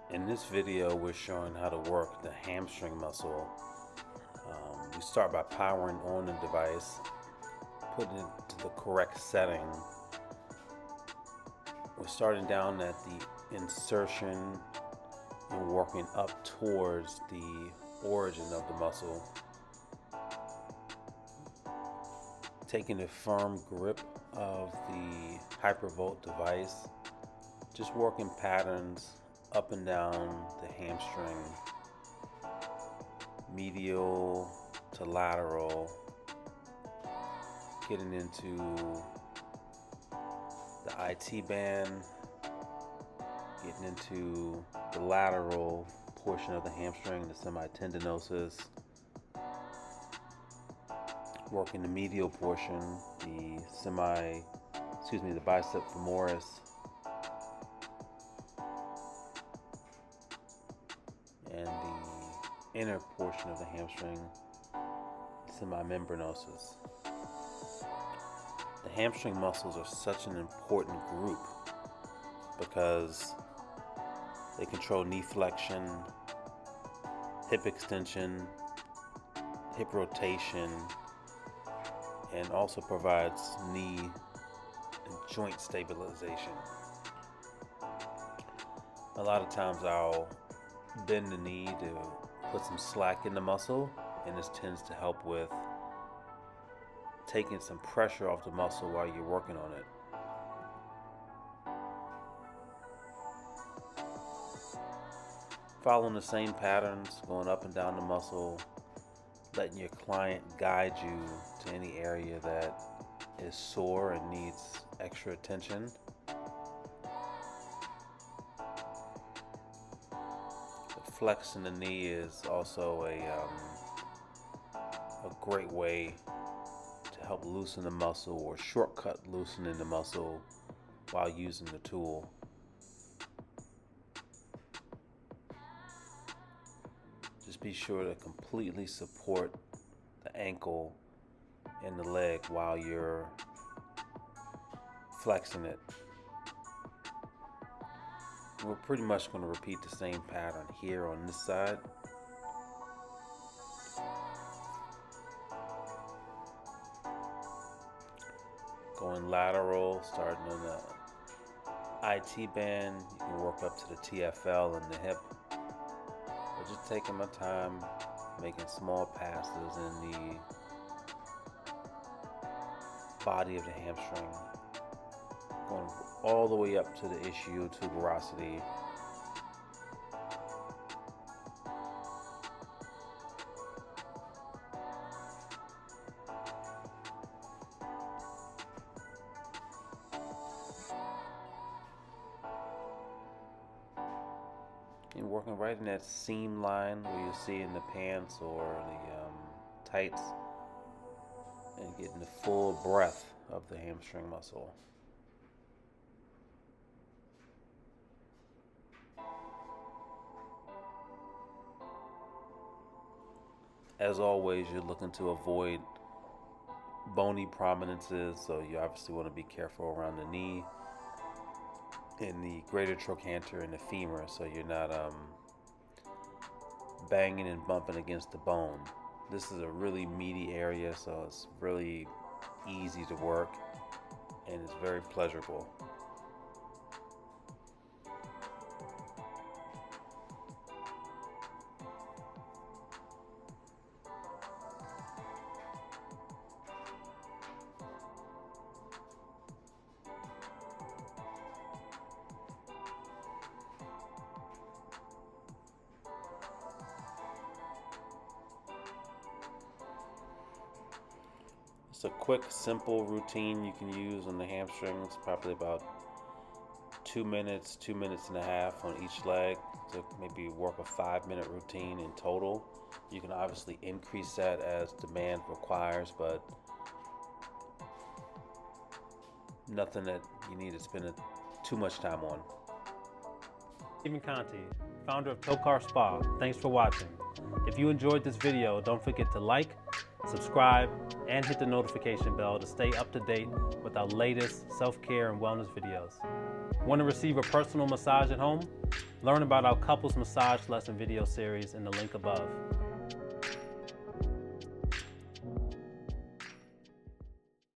In this video, we're showing how to work the hamstring muscle. We start by powering on the device, putting it to the correct setting. We're starting down at the insertion and working up towards the origin of the muscle. Taking a firm grip of the Hypervolt device, just working patterns up and down the hamstring, medial to lateral, getting into the IT band, getting into the lateral portion of the hamstring, the semitendinosus, working the medial portion, the bicep femoris, and the inner portion of the hamstring, semimembranosus. The hamstring muscles are such an important group because they control knee flexion, hip extension, hip rotation, and also provides knee and joint stabilization. A lot of times I'll bend the knee to put some slack in the muscle, and this tends to help with taking some pressure off the muscle while you're working on it. Following the same patterns, going up and down the muscle, letting your client guide you to any area that is sore and needs extra attention. Flexing the knee is also a great way to help loosen the muscle or shortcut loosening the muscle while using the tool. Just be sure to completely support the ankle and the leg while you're flexing it. We're pretty much going to repeat the same pattern here on this side. Going lateral, starting on the IT band, you can work up to the TFL in the hip. But just taking my time, making small passes in the body of the hamstring. Going all the way up to the ischial tuberosity. And working right in that seam line where you see in the pants or the tights, and getting the full breadth of the hamstring muscle. As always, you're looking to avoid bony prominences, so you obviously want to be careful around the knee and the greater trochanter and the femur, so you're not banging and bumping against the bone. This is a really meaty area, so it's really easy to work and it's very pleasurable. It's a quick, simple routine you can use on the hamstrings, probably about 2 minutes, 2 minutes and a half on each leg to maybe work a 5-minute routine in total. You can obviously increase that as demand requires, but nothing that you need to spend too much time on. Stephen Conti, founder of Tocar Spa. Thanks for watching. If you enjoyed this video, don't forget to like, subscribe, and hit the notification bell to stay up to date with our latest self-care and wellness videos. Want to receive a personal massage at home? Learn about our couples massage lesson video series in the link above.